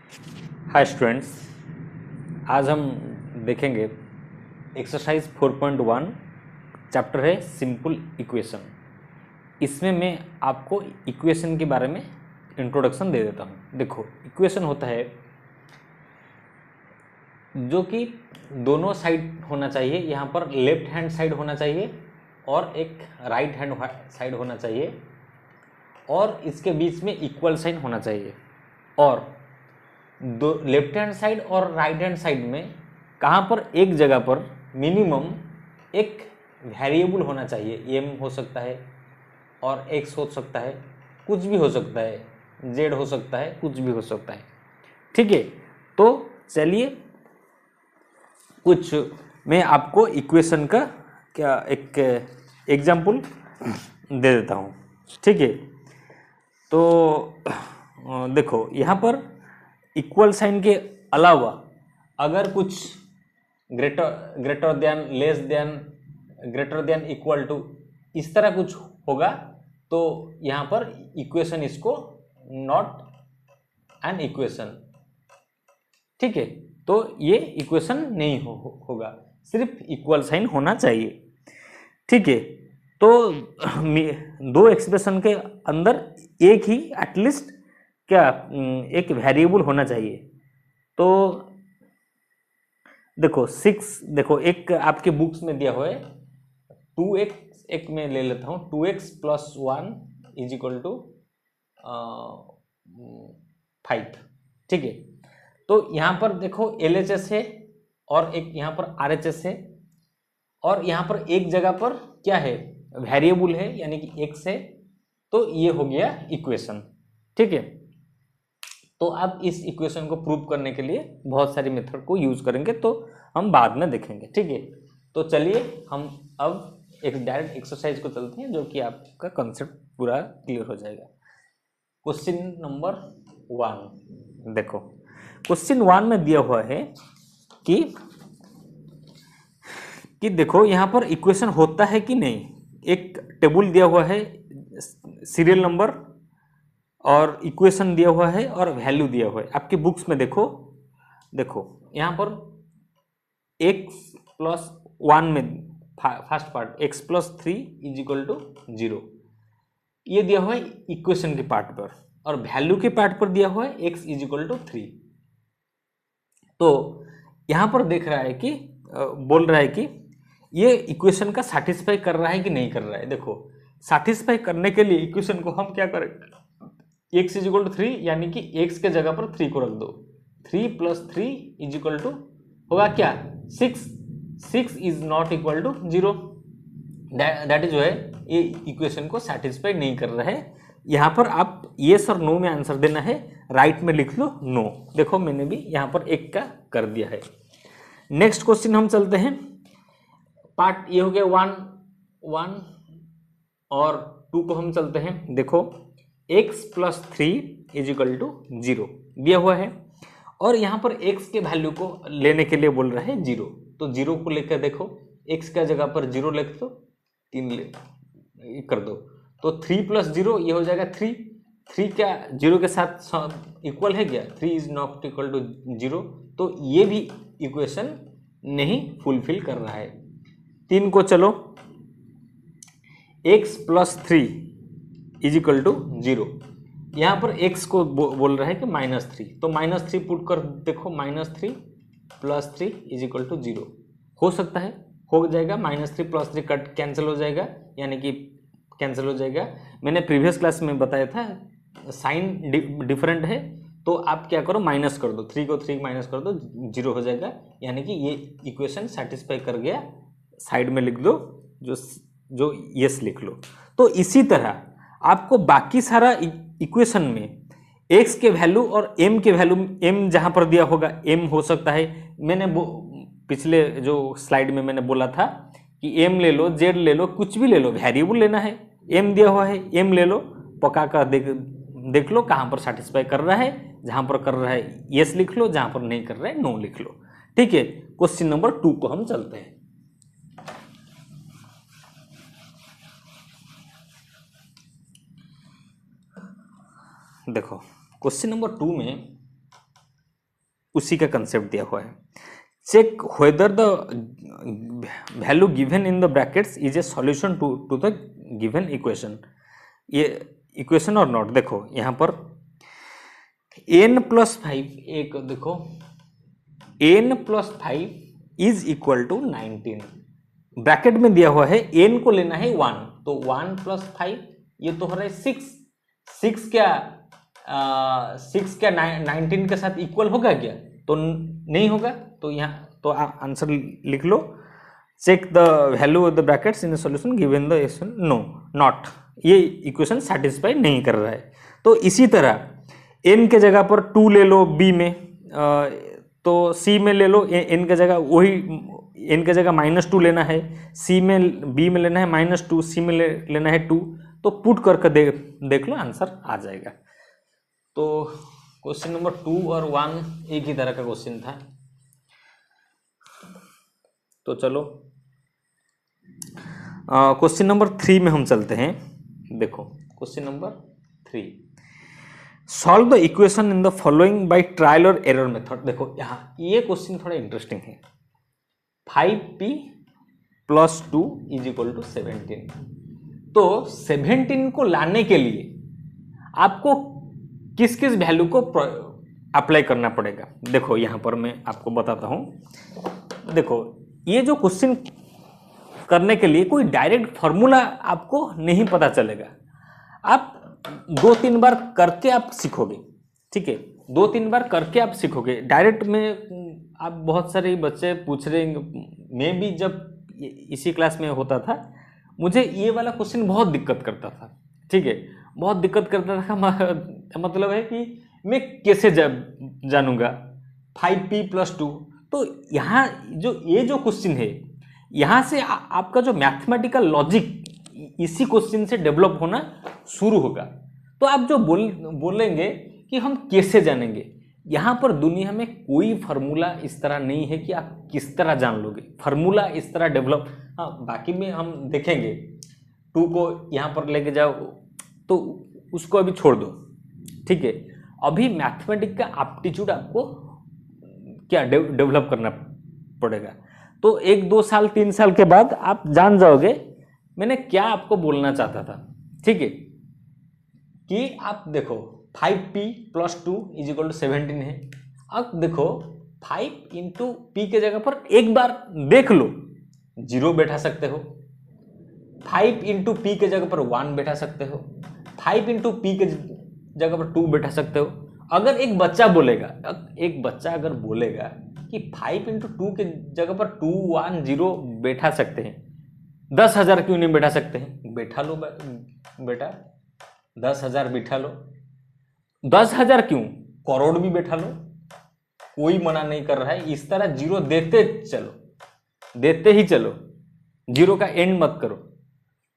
Hi students, आज हम देखेंगे एक्सरसाइज 4.1 चैप्टर है सिंपल इक्वेशन। इसमें मैं आपको इक्वेशन के बारे में इंट्रोडक्शन दे देता हूँ। देखो, इक्वेशन होता है जो कि दोनों साइड होना चाहिए। यहाँ पर लेफ्ट हैंड साइड होना चाहिए और एक राइट हैंड साइड होना चाहिए और इसके बीच में इक्वल साइन होना चाहिए। और दो लेफ्ट हैंड साइड और राइट हैंड साइड में कहाँ पर एक जगह पर मिनिमम एक वेरिएबल होना चाहिए। एम हो सकता है और एक्स हो सकता है, कुछ भी हो सकता है, जेड हो सकता है, कुछ भी हो सकता है। ठीक है, तो चलिए कुछ मैं आपको इक्वेशन का क्या एक एग्जाम्पल दे देता हूँ। ठीक है, तो देखो यहाँ पर इक्वल साइन के अलावा अगर कुछ greater than, less than, greater than, equal to, इस तरह कुछ होगा तो यहाँ पर इक्वेशन इसको नॉट एन इक्वेशन। ठीक है, तो ये इक्वेशन नहीं होगा, सिर्फ इक्वल साइन होना चाहिए। ठीक है, तो दो एक्सप्रेशन के अंदर एक ही एटलीस्ट क्या एक वेरिएबल होना चाहिए। तो देखो 6, देखो एक आपके बुक्स में दिया हुआ है 2x, एक मैं ले लेता हूँ 2x plus 1 is equal to 5। ठीक है, तो यहाँ पर देखो LHS है और एक यहाँ पर RHS है और यहाँ पर एक जगह पर क्या है, वेरिएबल है यानी कि x है। तो ये हो गया इक्वेशन। ठीक है, तो अब इस इक्वेशन को प्रूव करने के लिए बहुत सारी मेथड को यूज करेंगे, तो हम बाद में देखेंगे। ठीक है, तो चलिए हम अब एक डायरेक्ट एक्सरसाइज को चलते हैं जो कि आपका कंसेप्ट पूरा क्लियर हो जाएगा। क्वेश्चन नंबर 1 देखो, क्वेश्चन 1 में दिया हुआ है कि देखो यहाँ पर इक्वेशन होता है कि नहीं। एक टेबल दिया हुआ है, सीरियल नंबर और इक्वेशन दिया हुआ है और वैल्यू दिया हुआ है। आपके बुक्स में देखो यहाँ पर x प्लस 1 में first part x plus 3 is equal to 0, ये दिया हुआ है इक्वेशन के पार्ट पर, और वैल्यू के पार्ट पर दिया हुआ है x इज इक्वल टू 3। तो यहाँ पर देख रहा है कि बोल रहा है कि ये इक्वेशन का सेटिस्फाई कर रहा है कि नहीं कर रहा है। देखो, सेटिस्फाई करने के लिए इक्वेशन को हम क्या करेंगे, x इज इक्वल टू 3 यानी कि x के जगह पर 3 को रख दो। 3 प्लस 3 इज इक्वल टू होगा क्या, 6। 6 is not equal to 0। That is जो है ये इक्वेशन को सेटिस्फाई नहीं कर रहा है। यहाँ पर आप येस और नो में आंसर देना है, राइट में लिख लो नो। देखो मैंने भी यहाँ पर एक का कर दिया है। नेक्स्ट क्वेश्चन हम चलते हैं। पार्ट ये हो गया 1 और 2 को हम चलते हैं। देखो x plus 3 is equal to 0 दिया हुआ है और यहाँ पर x के वैल्यू को लेने के लिए बोल रहा है 0। तो 0 को लेकर देखो, x का जगह पर 0 लिख दो, 3 कर दो, तो 3 प्लस 0 ये हो जाएगा 3। 3 क्या 0 के साथ इक्वल है क्या, 3 इज नॉट इक्वल टू 0। तो ये भी इक्वेशन नहीं फुलफिल कर रहा है। 3 को चलो, x plus 3 is equal to 0, यहाँ पर x को बोल रहा है कि -3, तो -3 पुट कर देखो, -3 प्लस 3 इज इक्वल टू 0 हो सकता है, हो जाएगा। -3 प्लस 3 कट कैंसिल हो जाएगा, यानी कि कैंसिल हो जाएगा। मैंने प्रीवियस क्लास में बताया था साइन डिफरेंट है, तो आप क्या करो माइनस कर दो, 3 को 3 माइनस कर दो, 0 हो जाएगा, यानी कि ये इक्वेशन सेटिस्फाई कर गया। साइड में लिख दो जो यस लिख लो। तो इसी तरह आपको बाकी सारा इक्वेशन में x के वैल्यू और m के वैल्यू, m जहां पर दिया होगा m हो सकता है, मैंने पिछले जो स्लाइड में मैंने बोला था कि m ले लो, z ले लो, कुछ भी ले लो, वेरिएबल लेना है। m दिया हुआ है, m ले लो, पका कर देख लो कहां पर सेटिस्फाई कर रहा है। जहां पर कर रहा है यस लिख लो, जहां पर नहीं कर रहा है नो लिख लो। ठीक है, क्वेश्चन नंबर 2 को हम चलते हैं। देखो क्वेश्चन नंबर 2 में उसी का कंसेप्ट दिया हुआ है। Check whether the value given in the brackets is a solution to the given equation, ये इक्वेशन और नॉट। देखो यहाँ पर n+5, एक देखो n+5 is equal to 19, bracket में दिया हुआ है, n को लेना है 1, तो 1+5 ये तो हो रहा है 6, 6 क्या 19 के साथ इक्वल होगा क्या? तो नहीं होगा, तो यहाँ तो आंसर लिख लो। Check the value of the brackets in the solution given the equation, no not, ये इक्वेशन सेटिस्फाई नहीं कर रहा है। तो इसी तरह n के जगह पर 2 ले लो b में, तो c में ले लो n के जगह, वही n के जगह -2 लेना है, c में b में लेना है -2, c में लेना है 2, तो पुट करके देख लो, आंसर आ जाएगा। तो क्वेश्चन नंबर 2 और 1 एक ही तरह का क्वेश्चन था। तो चलो क्वेश्चन नंबर 3 में हम चलते हैं। देखो question number 3, solve the equation in the following by trial और एरर मेथड। देखो यहाँ ये क्वेश्चन थोड़ा इंटरेस्टिंग है। 5p + 2 = 17, तो 17 को लाने के लिए आपको किस किस वैल्यू को अप्लाई करना पड़ेगा। देखो यहाँ पर मैं आपको बताता हूँ। देखो ये जो क्वेश्चन करने के लिए कोई डायरेक्ट फॉर्मूला आपको नहीं पता चलेगा, आप 2-3 बार करके आप सीखोगे, ठीक है, 2-3 बार करके आप सीखोगे। डायरेक्ट में आप, बहुत सारे बच्चे पूछ रहे हैं, मैं भी जब इसी क्लास में होता था, मुझे ये वाला क्वेश्चन बहुत दिक्कत करता था, ठीक है, बहुत दिक्कत करता था। मतलब है कि मैं कैसे जानूंगा 5p + 2। तो यहाँ ये जो क्वेश्चन है, यहाँ से आपका जो मैथमेटिकल लॉजिक इसी क्वेश्चन से डेवलप होना शुरू होगा। तो आप जो बोलेंगे कि हम कैसे जानेंगे, यहाँ पर दुनिया में कोई फार्मूला इस तरह नहीं है कि आप किस तरह जान लोगे, फार्मूला इस तरह डेवलप, हाँ बाकी में हम देखेंगे। 2 को यहाँ पर लेके जाओ तो उसको अभी छोड़ दो, ठीक है। अभी मैथमेटिक्स का एप्टीट्यूड आपको क्या डेवलप करना पड़ेगा। तो 1-2 साल 3 साल के बाद आप जान जाओगे मैंने क्या आपको बोलना चाहता था, ठीक है। कि आप देखो 5p + 2 = 17 है। अब देखो 5 × p के जगह पर एक बार देख लो, 0 बैठा सकते हो। 5 × p के जगह पर 1 बैठा सकते हो। 5 × p के जगह पर 2 बैठा सकते हो। अगर एक बच्चा अगर बोलेगा कि 5 × 2 के जगह पर 2, 1, 0 बैठा सकते हैं, 10,000 क्यों नहीं बैठा सकते हैं? बैठा लो बेटा, 10,000 बैठा लो। 10,000 क्यों, करोड़ भी बैठा लो, कोई मना नहीं कर रहा है। इस तरह 0 देते ही चलो, 0 का एंड मत करो।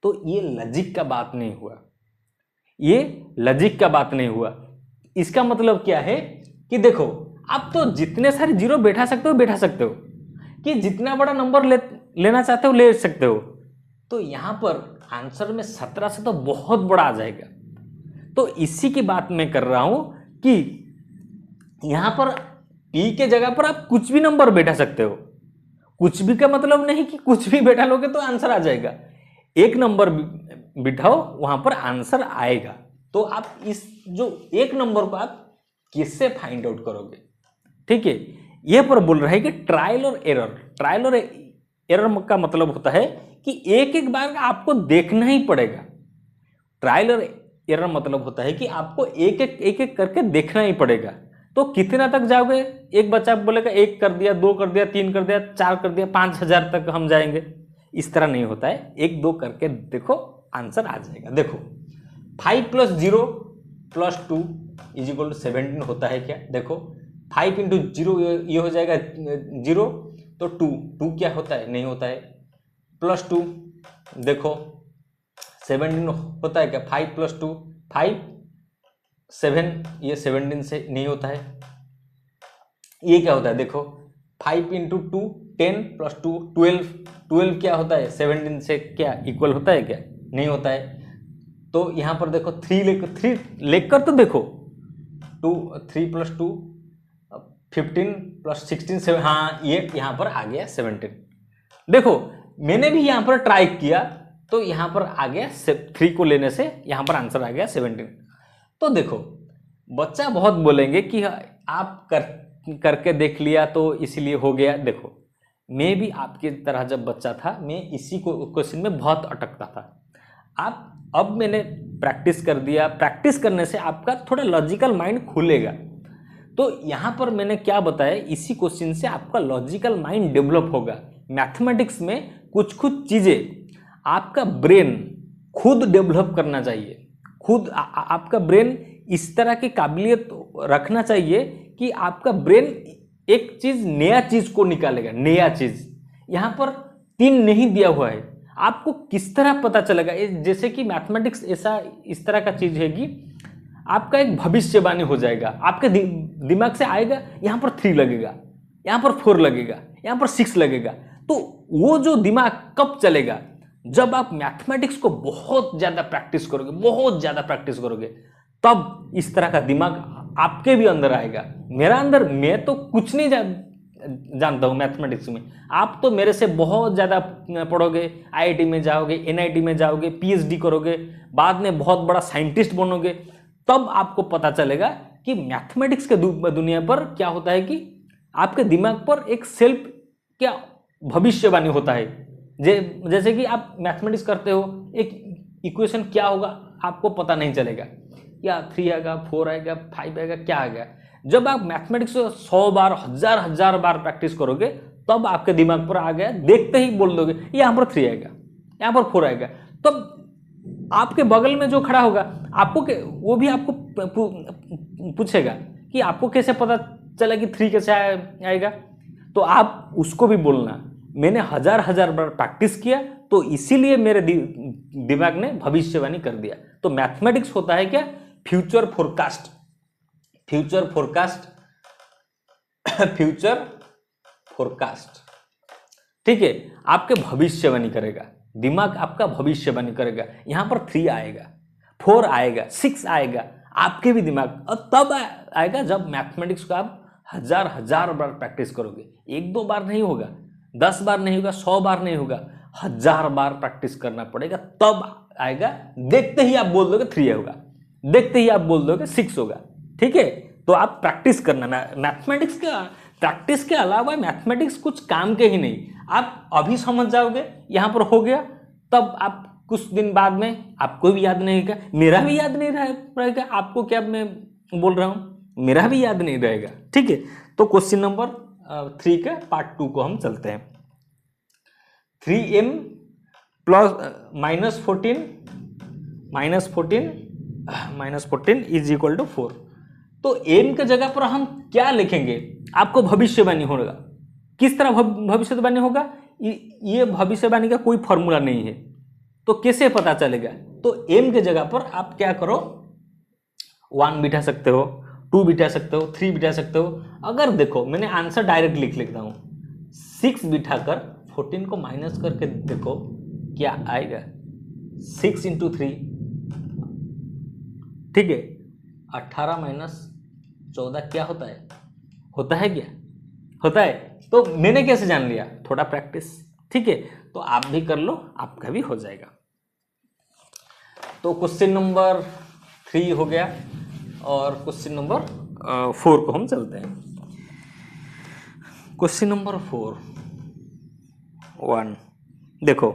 तो ये लॉजिक का बात नहीं हुआ, इसका मतलब क्या है कि देखो आप तो जितने सारे 0 बैठा सकते हो, कि जितना बड़ा नंबर लेना चाहते हो ले सकते हो। तो यहां पर आंसर में 17 से तो बहुत बड़ा आ जाएगा। तो इसी की बात मैं कर रहा हूं कि यहां पर p के जगह पर आप कुछ भी नंबर बैठा सकते हो। कुछ भी का मतलब नहीं कि कुछ भी बैठा लोगे तो आंसर आ जाएगा। एक नंबर बिठाओ, वहां पर आंसर आएगा। तो आप इस जो एक नंबर को आप किससे फाइंड आउट करोगे, ठीक है। यह पर बोल रहा है कि ट्रायल और एरर का मतलब होता है कि एक बार आपको देखना ही पड़ेगा। ट्रायल और एरर मतलब होता है कि आपको एक करके देखना ही पड़ेगा। तो कितना तक जाओगे? एक बच्चा बोलेगा 1 कर दिया, 2 कर दिया, 3 कर दिया, 4 कर दिया, 5,000 तक हम जाएंगे। इस तरह नहीं होता है, 1-2 करके देखो, आंसर आ जाएगा। देखो 5 + 0 + 2 = 17 होता है क्या? देखो 5 × 0 ये हो जाएगा 0, तो 2 क्या होता है? नहीं होता है। +2 देखो 17 होता है क्या? 5 + 2 5, 7 ये 17 से नहीं होता है। ये क्या होता है? देखो 5 × 2 10 + 2 12 क्या होता है? 17 से क्या इक्वल होता है क्या? नहीं होता है। तो यहाँ पर देखो 3 लेकर तो देखो 3 + 2 15 प्लस 16 हाँ ये यहाँ पर आ गया 17। देखो मैंने भी यहाँ पर ट्राई किया तो यहाँ पर आ गया 3 को लेने से यहाँ पर आंसर आ गया 17। तो देखो बच्चा बहुत बोलेंगे कि आप करके देख लिया तो इसीलिए हो गया। देखो मैं भी आपकी तरह जब बच्चा था मैं इसी क्वेश्चन में बहुत अटकता था। अब मैंने प्रैक्टिस कर दिया, प्रैक्टिस करने से आपका थोड़ा लॉजिकल माइंड खुलेगा। तो यहाँ पर मैंने क्या बताया, इसी क्वेश्चन से आपका लॉजिकल माइंड डेवलप होगा। मैथमेटिक्स में कुछ कुछ चीज़ें आपका ब्रेन खुद डेवलप करना चाहिए, खुद आपका ब्रेन इस तरह की काबिलियत रखना चाहिए कि आपका ब्रेन एक चीज़ नया चीज़ को निकालेगा, नया चीज़। यहाँ पर 3 नहीं दिया हुआ है, आपको किस तरह पता चलेगा? जैसे कि मैथमेटिक्स ऐसा इस तरह का चीज़ है कि आपका एक भविष्यवाणी हो जाएगा, आपके दिमाग से आएगा यहाँ पर 3 लगेगा, यहाँ पर 4 लगेगा, यहाँ पर 6 लगेगा। तो वो जो दिमाग कब चलेगा? जब आप मैथमेटिक्स को बहुत ज़्यादा प्रैक्टिस करोगे, बहुत ज़्यादा प्रैक्टिस करोगे, तब इस तरह का दिमाग आपके भी अंदर आएगा। मेरा अंदर, मैं तो कुछ नहीं जानता हूँ मैथमेटिक्स में, आप तो मेरे से बहुत ज़्यादा पढ़ोगे, आईआईटी में जाओगे, एनआईटी में जाओगे, पीएचडी करोगे, बाद में बहुत बड़ा साइंटिस्ट बनोगे, तब आपको पता चलेगा कि मैथमेटिक्स के दुनिया पर क्या होता है कि आपके दिमाग पर एक सेल्फ क्या भविष्यवाणी होता है। जैसे कि आप मैथमेटिक्स करते हो, एक इक्वेशन क्या होगा आपको पता नहीं चलेगा, या 3 आएगा, 4 आएगा, 5 आएगा, क्या आएगा। जब आप मैथमेटिक्स 100 बार, हजार बार प्रैक्टिस करोगे, तब आपके दिमाग पर आ गया, देखते ही बोल दोगे यहाँ पर 3 आएगा, यहाँ पर 4 आएगा। तब आपके बगल में जो खड़ा होगा आपको वो भी आपको पूछेगा कि आपको कैसे पता चला कि 3 कैसे आएगा। तो आप उसको भी बोलना मैंने हजार बार प्रैक्टिस किया तो इसीलिए मेरे दिमाग ने भविष्यवाणी कर दिया। तो मैथमेटिक्स होता है क्या? Future forecast, future forecast, future forecast. ठीक है, आपके भविष्यवाणी करेगा, दिमाग आपका भविष्यवाणी करेगा। यहां पर 3 आएगा, 4 आएगा, 6 आएगा, आपके भी दिमाग। और तब आएगा जब मैथमेटिक्स को आप हजार बार प्रैक्टिस करोगे। 1-2 बार नहीं होगा, 10 बार नहीं होगा, 100 बार नहीं होगा, 1000 बार प्रैक्टिस करना पड़ेगा, तब आएगा। देखते ही आप बोल दोगे 3 होगा, देखते ही आप बोल दोगे 6 होगा। ठीक है, तो आप प्रैक्टिस करना। मैथमेटिक्स का प्रैक्टिस के अलावा मैथमेटिक्स कुछ काम के ही नहीं। आप अभी समझ जाओगे यहाँ पर हो गया, तब आप कुछ दिन बाद में आपको भी याद नहीं रहेगा, मेरा भी याद नहीं रहेगा। आपको क्या मैं बोल रहा हूँ, मेरा भी याद नहीं रहेगा। ठीक है, तो क्वेश्चन नंबर 3 का पार्ट 2 को हम चलते हैं। 3m plus minus 14 is equal to 4। तो m के जगह पर हम क्या लिखेंगे? आपको भविष्यवाणी होगा। किस तरह भविष्यवाणी होगा? ये भविष्यवाणी का कोई फॉर्मूला नहीं है, तो कैसे पता चलेगा? तो m के जगह पर आप क्या करो, 1 बिठा सकते हो, 2 बिठा सकते हो, 3 बिठा सकते हो। अगर देखो मैंने आंसर डायरेक्ट लिख लेता हूँ, 6 बिठाकर 14 को माइनस करके देखो क्या आएगा, 6 × 3। ठीक है, 18 माइनस 14 क्या होता है? होता है क्या? होता है। तो मैंने कैसे जान लिया? थोड़ा प्रैक्टिस। ठीक है, तो आप भी कर लो, आपका भी हो जाएगा। तो क्वेश्चन नंबर 3 हो गया और क्वेश्चन नंबर 4 को हम चलते हैं। क्वेश्चन नंबर 1 देखो,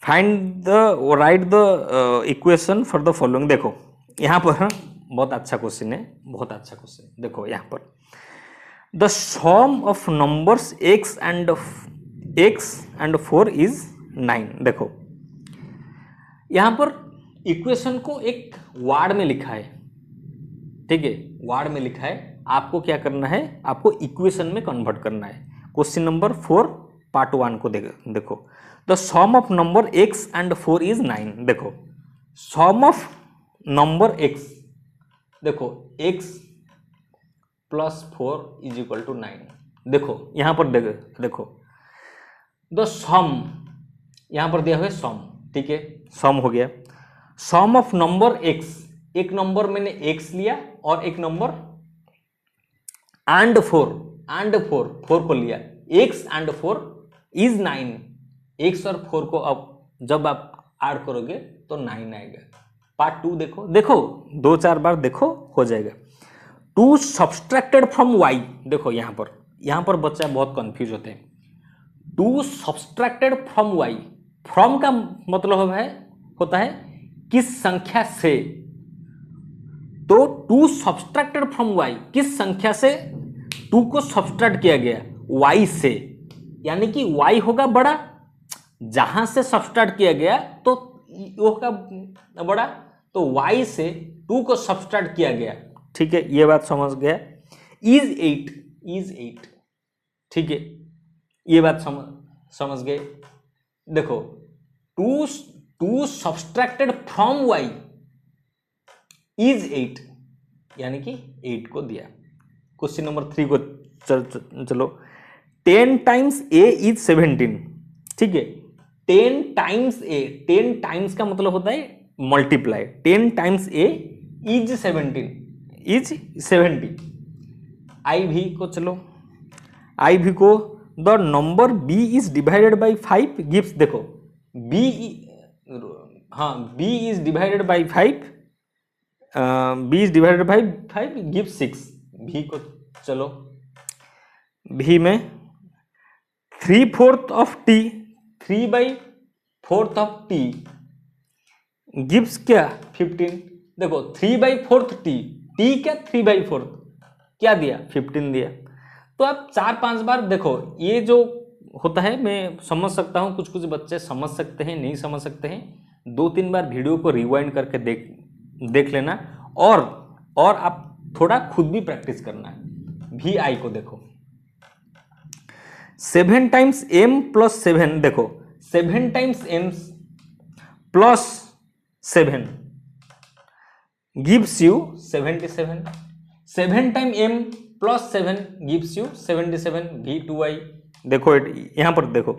write the equation for the following. देखो यहाँ पर बहुत अच्छा क्वेश्चन है, बहुत अच्छा क्वेश्चन। देखो यहाँ पर the sum of numbers x and 4 is 9। देखो यहाँ पर इक्वेशन को एक वर्ड में लिखा है। ठीक है, वर्ड में लिखा है, आपको क्या करना है? आपको इक्वेशन में कन्वर्ट करना है। क्वेश्चन नंबर 4 पार्ट 1 को देखो, the sum of number x and 4 is 9। देखो सम ऑफ नंबर x, देखो x plus 4 is equal to 9। देखो यहाँ पर देखो द सम, यहाँ पर दिया हुआ है सम। ठीक है, सम हो गया। सम ऑफ नंबर x, एक नंबर मैंने x लिया और एक नंबर एंड फोर, फोर को लिया, x and four is 9, x और फोर को अब जब आप ऐड करोगे तो 9 आएगा। पार्ट 2 देखो, 2-4 बार देखो, हो जाएगा। टू सब्सट्रैक्टेड फ्रॉम वाई, देखो यहाँ पर बच्चा बहुत कंफ्यूज होते हैं। Two subtracted from y, from का मतलब होता है किस संख्या से, तो टू सब्सट्रैक्टेड फ्रॉम वाई, किस संख्या से टू को सब्सट्रैक्ट किया गया, वाई से, यानी कि वाई होगा बड़ा, जहां से सब्सट्रैक्ट किया गया तो वो होगा बड़ा, तो वाई से टू को सब्सट्रैक्ट किया गया। ठीक है, ये बात समझ गया। इज 8, ठीक है, ये बात समझ गए। देखो two subtracted from y is 8, यानी कि 8 को दिया। क्वेश्चन नंबर 3 को चलो 10 टाइम्स ए इज 17, ठीक है, 10 टाइम्स ए, 10 टाइम्स का मतलब होता है multiply, 10 times a is 70। I भी को चलो, आई भी को the number b is divided by 5 gives, देखो बी, हाँ b is divided by 5, b is divided by 5 gives 6। भी को चलो, भी में 3/4 of t, 3/4 of t gives क्या 15। देखो 3/4 टी क्या 3/4 क्या दिया 15 दिया। तो आप 4-5 बार देखो, ये जो होता है मैं समझ सकता हूँ, कुछ बच्चे समझ सकते हैं, नहीं समझ सकते हैं। 2-3 बार वीडियो को रिवाइंड करके देख लेना, और आप थोड़ा खुद भी प्रैक्टिस करना है। भी आई को देखो 7 टाइम्स m प्लस 7, देखो 7 times m plus 7 gives you 77, 7 time m plus 7 gives you 77। भी 2i देखो, यहां पर देखो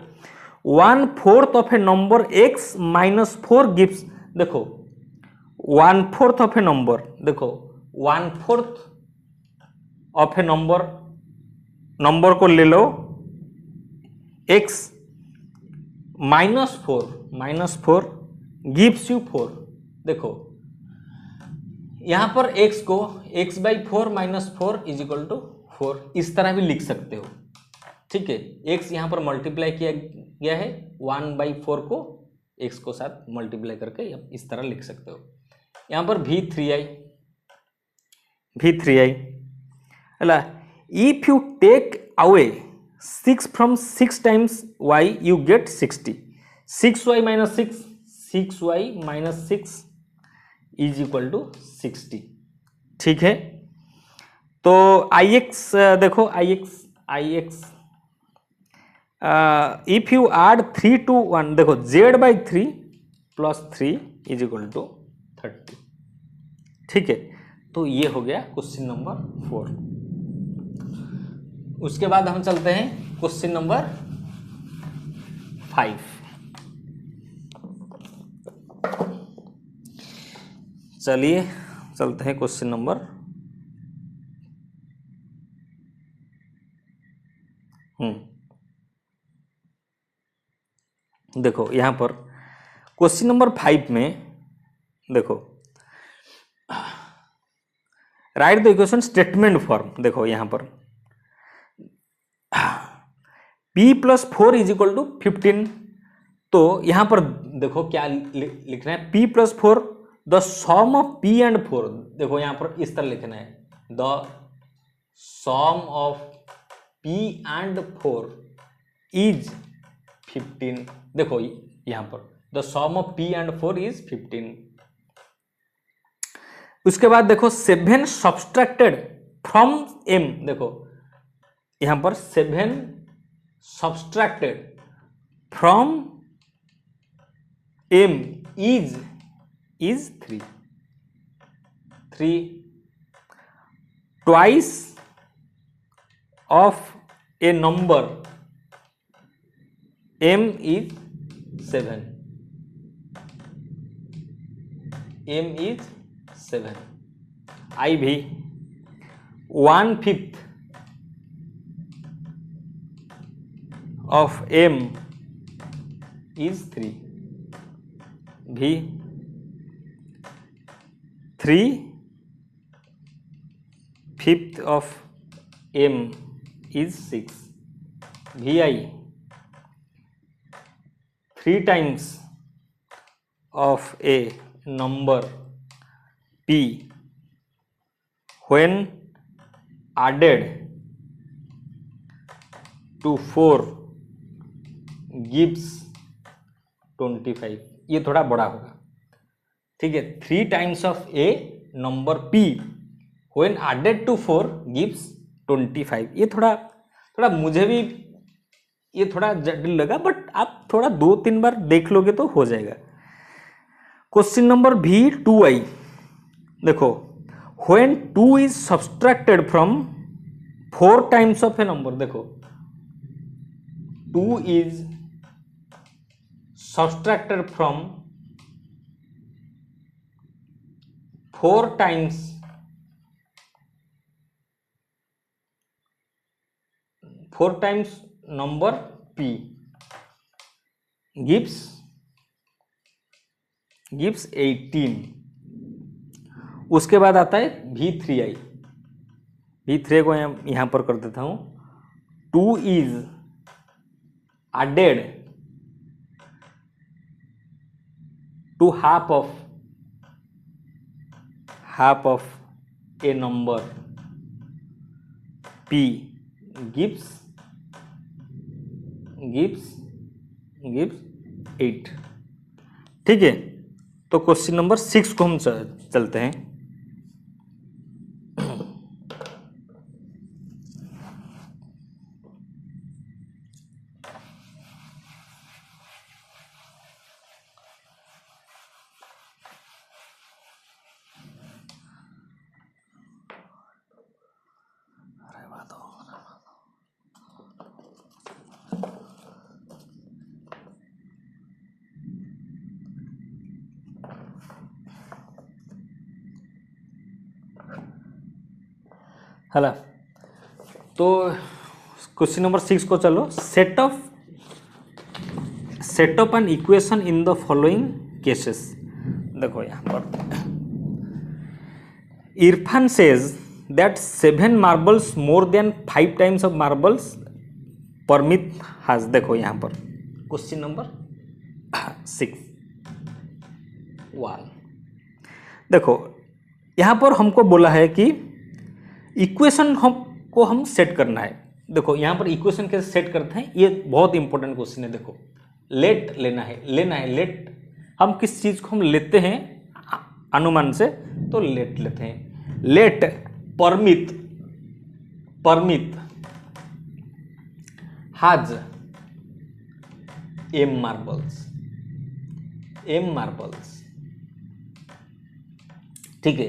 1/4 of A number x minus 4 gives, देखो 1/4 ऑफ ए नंबर, देखो 1/4 ऑफ ए नंबर को ले लो, x माइनस 4 गिव्स यू 4। देखो यहां पर x को x/4 minus 4 is equal to 4, इस तरह भी लिख सकते हो। ठीक है, x यहां पर मल्टीप्लाई किया गया है, 1/4 को x को साथ मल्टीप्लाई करके इस तरह लिख सकते हो। यहां पर भी 3i अला, if you take away 6 from 6 times y you get 60, 6y minus 6 is equal to 60। ठीक है, तो ix देखो, ix if you add 3 to 1, देखो z/3 plus 3 is equal to 30। ठीक है, तो ये हो गया क्वेश्चन नंबर 4। उसके बाद हम चलते हैं क्वेश्चन नंबर 5। चलिए चलते हैं क्वेश्चन नंबर देखो यहां पर क्वेश्चन नंबर 5 में देखो, write the equation statement form. देखो यहां पर p plus 4 is equal to 15, तो यहां पर देखो क्या लिखना है, p plus 4 the sum of p and 4। देखो यहां पर इस तरह लिखना है, the sum of p and 4 is 15। देखो यहां पर the sum of p and 4 is 15। उसके बाद देखो 7 सब्सट्रैक्टेड फ्रॉम m, देखो यहां पर 7 subtracted from m is 3 twice of A number m is 7, m is 7। I भी 1/5 ऑफ m इज 3, भी 3/5 of m is 6, vi 3 times of a number p when added to 4 gives 25। ये थोड़ा बड़ा होगा, ठीक है। 3 times of a number p when added to 4 gives 25। ये थोड़ा मुझे भी ये थोड़ा जटिल लगा, बट आप थोड़ा 2-3 बार देख लोगे तो हो जाएगा। क्वेश्चन नंबर भी 2i, देखो when 2 is subtracted from 4 times of a number, देखो 2 is subtracted from 4 times number p gives 18। उसके बाद आता है v3i, v3i को यहाँ पर कर देता हूँ। 2 is added to half of a number p gives 8, ठीक है। तो क्वेश्चन नंबर 6 को हम चलते हैं। हला, तो क्वेश्चन नंबर 6 को चलो। Set of an equation in the following cases. देखो यहाँ पर Irfan says that 7 marbles more than 5 times of marbles Paramit has. देखो यहाँ पर क्वेश्चन नंबर 6 1, देखो यहाँ पर हमको बोला है कि इक्वेशन को हम सेट करना है। देखो यहाँ पर इक्वेशन कैसे सेट करते हैं, ये बहुत इंपॉर्टेंट क्वेश्चन है। देखो लेट लेना है लेट, हम किस चीज को हम लेते हैं अनुमान से, तो लेट लेते हैं। Let Paramit has m marbles, ठीक है।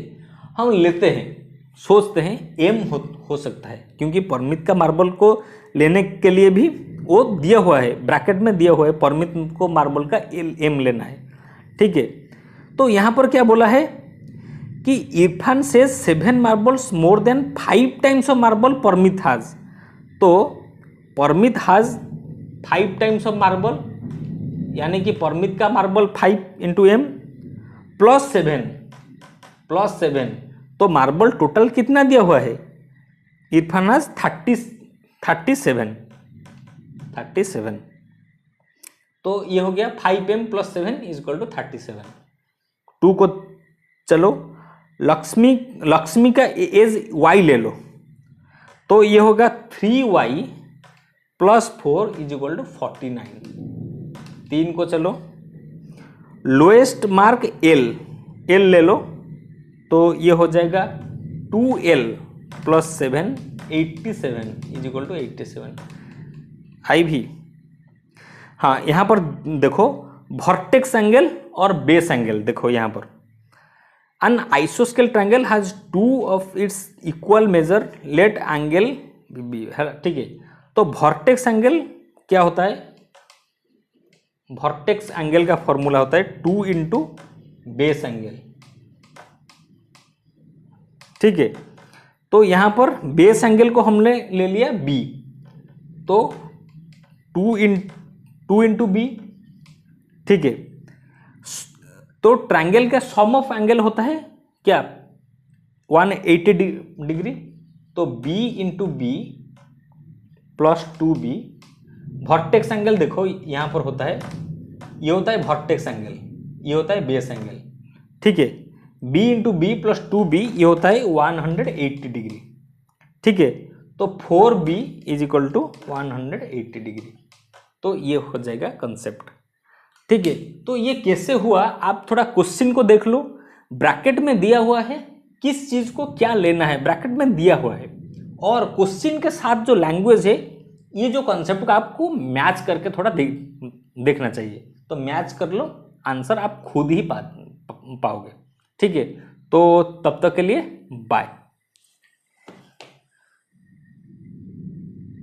हम लेते हैं, सोचते हैं m हो सकता है, क्योंकि परमित का मार्बल को लेने के लिए भी वो दिया हुआ है, ब्रैकेट में दिया हुआ है, परमित को मार्बल का m लेना है, ठीक है। तो यहाँ पर क्या बोला है कि इरफान से 7 marbles more than 5 times of marble Parmit has. तो Parmit has 5 times of marble, यानी कि परमित का मार्बल 5 इंटू m प्लस 7, तो मार्बल टोटल कितना दिया हुआ है, इरफान हैज 37। तो ये हो गया 5m plus 7 is equal to 37। 2 को चलो, लक्ष्मी का एज y ले लो, तो ये होगा 3y plus 4 is equal to 49। 3 को चलो, लोएस्ट मार्क l ले लो, तो ये हो जाएगा 2l plus 7 87 is equal to 87। I भी, हाँ यहाँ पर देखो वर्टेक्स एंगल और बेस एंगल। देखो यहाँ पर an isosceles triangle has 2 of its equal measure, let angle be, ठीक है। तो वर्टेक्स एंगल क्या होता है, वर्टेक्स एंगल का फॉर्मूला होता है 2 इंटू बेस एंगल, ठीक है। तो यहाँ पर बेस एंगल को हमने ले लिया b, तो टू इंटू बी, ठीक है। तो ट्रायंगल का सम ऑफ एंगल होता है क्या 180 डिग्री, तो b into b plus 2b। Vertex angle देखो यहां पर होता है, ये होता है वर्टेक्स एंगल, ये होता है बेस एंगल, ठीक है। b into b plus 2b ये होता है 180 डिग्री, ठीक है। तो 4b is equal to 180 degree, तो ये हो जाएगा कंसेप्ट, ठीक है। तो ये कैसे हुआ, आप थोड़ा क्वेश्चन को देख लो, ब्रैकेट में दिया हुआ है, किस चीज को क्या लेना है ब्रैकेट में दिया हुआ है, और क्वेश्चन के साथ जो लैंग्वेज है, ये जो कंसेप्ट को आपको मैच करके थोड़ा देखना चाहिए। तो मैच कर लो, आंसर आप खुद ही पाओगे, ठीक है। तो तब तक के लिए बाय।